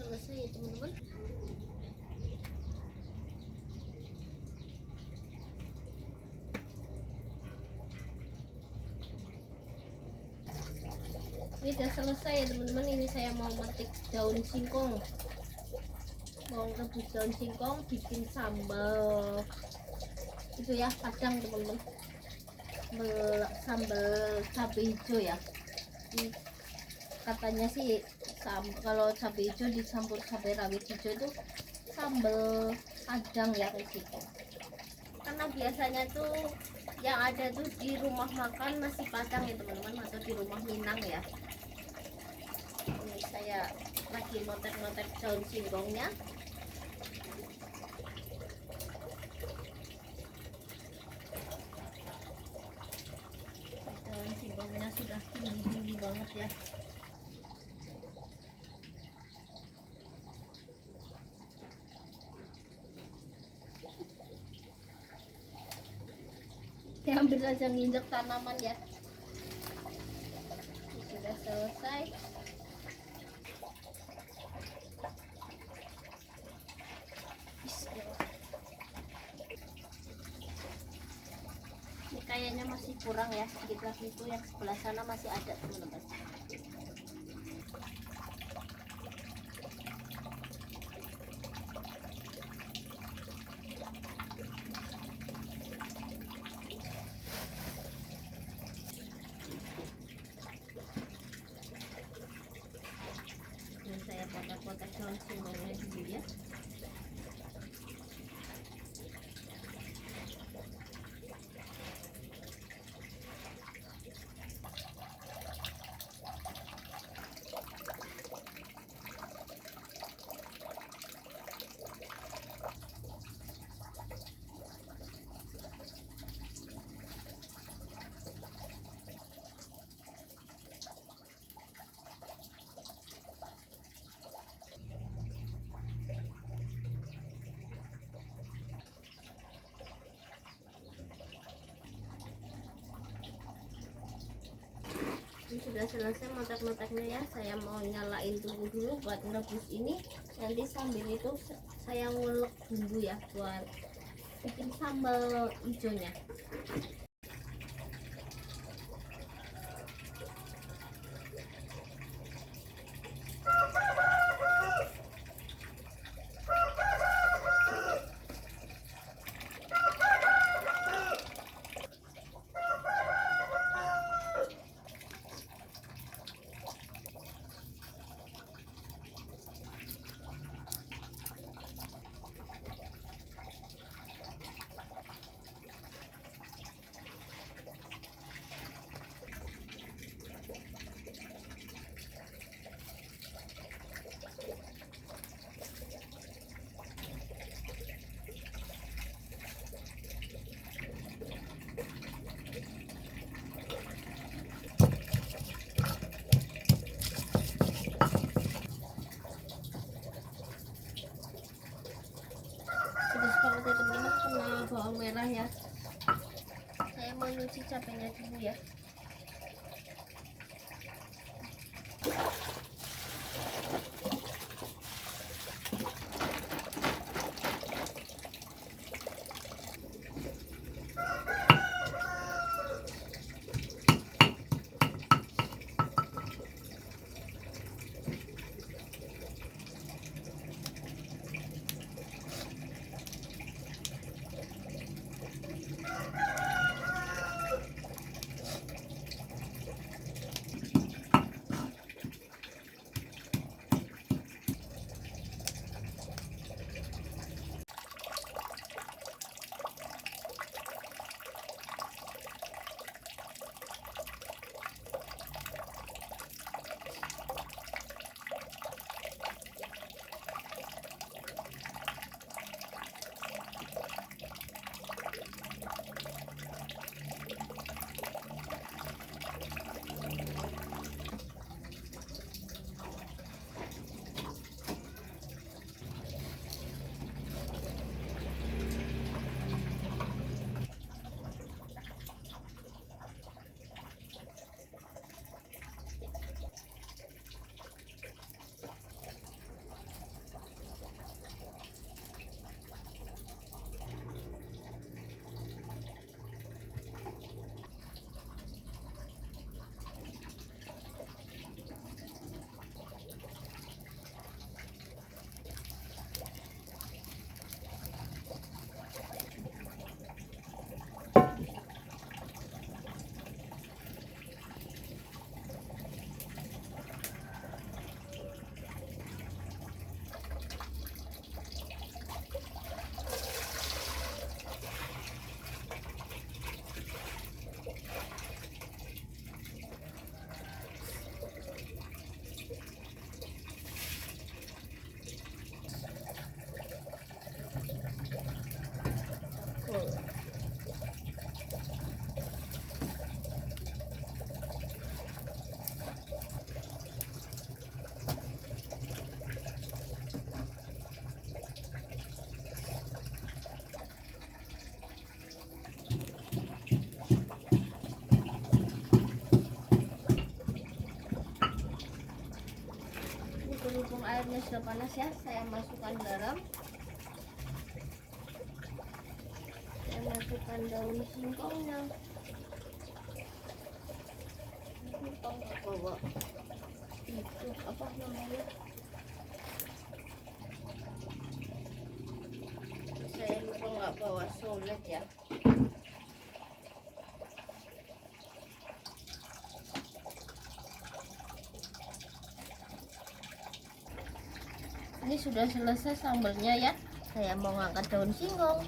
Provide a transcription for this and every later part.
selesai ya teman-teman. Ini udah selesai ya teman-teman. Ini saya mau metik daun singkong, mau rebus daun singkong bikin sambal itu ya, padang teman-teman, sambal cabai hijau ya. Katanya sih kalau cabai hijau dicampur cabai rawit hijau itu sambal padang ya kayak gitu. Karena biasanya tuh yang ada tuh di rumah makan nasi padang ya teman-teman, atau di rumah Minang ya. Ini saya lagi notek-notek daun singkongnya. Daun singkongnya sudah tinggi-tinggi banget ya. Saya ambil aja nginjek tanaman ya. Sudah selesai. Ini kayaknya masih kurang ya, sedikit lagi. Itu yang sebelah sana masih ada teman-teman. Saya kotak-kotak daun singkongnya dulu ya. Ini sudah selesai motak-motaknya ya. Saya mau nyalain tunggu dulu buat merebus ini. Nanti sambil itu saya ngulek bumbu ya buat bikin sambal hijaunya. Teman-teman kena bawang merah ya. Saya mau nyuci cabenya dulu ya. Mumpung airnya sudah panas ya, saya masukkan garam. Saya masukkan daun singkongnya. Lupa nggak bawa itu apa namanya? Saya lupa nggak bawa solet ya. Ini sudah selesai sambalnya ya. Saya mau ngangkat daun singkong.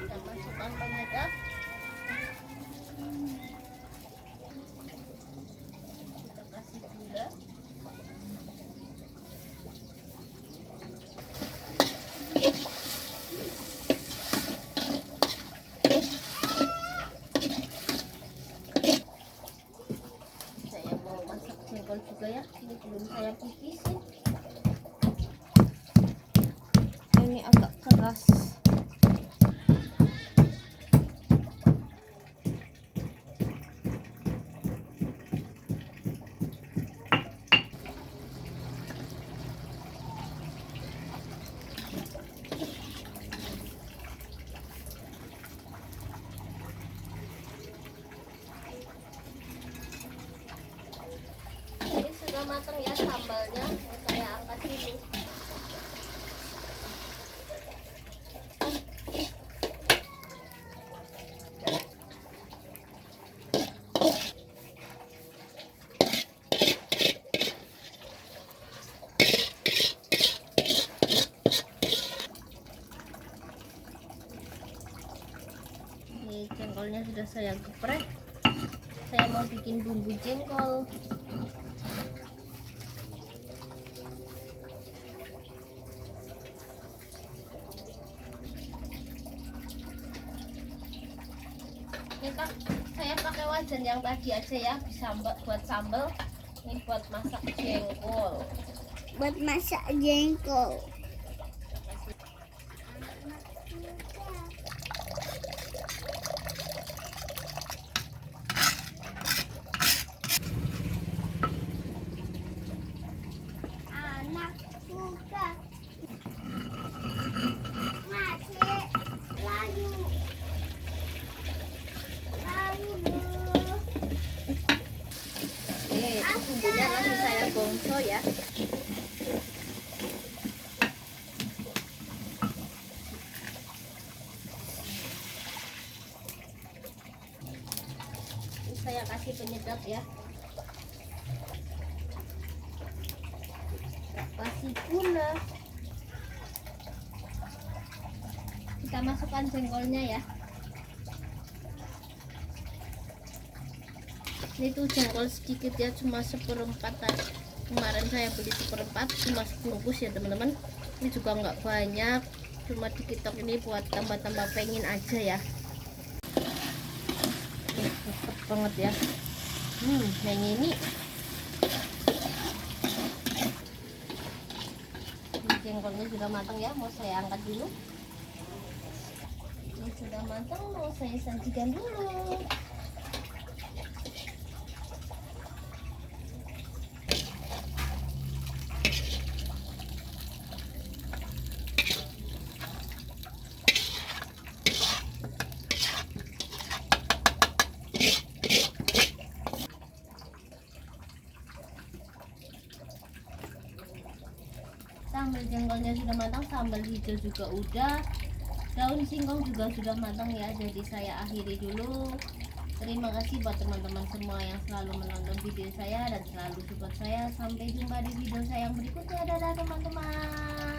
Kita masukkan penyedap. Kita kasih gula. Saya mau masak jengkol juga ya. Ini belum saya pipisin. Ini agak keras. Ini sudah matang ya sambalnya. Saya angkat dulu. Ini jengkolnya sudah saya geprek. Saya mau bikin bumbu jengkol. Ini saya pakai wajan yang tadi aja ya, bisa buat sambal. Ini buat masak jengkol. Buat masak jengkol. Anak suka masih layu. Ini bumbunya masih saya gongso ya. Ini saya kasih penyedap ya. Kasih gula. Kita masukkan jengkolnya ya. Ini tuh jengkol sedikit ya, cuma seperempat. Kemarin saya beli seperempat, cuma sebungkus ya teman-teman. Ini juga nggak banyak, cuma dikitok ini buat tambah-tambah pengen aja ya. Mantap banget ya. Yang ini jengkolnya sudah matang ya, mau saya angkat dulu. Ini sudah matang, mau saya sajikan dulu. Sambal jengkolnya sudah matang, sambal hijau juga udah, daun singkong juga sudah matang ya. Jadi saya akhiri dulu. Terima kasih buat teman-teman semua yang selalu menonton video saya dan selalu support saya. Sampai jumpa di video saya yang berikutnya. Dadah teman-teman.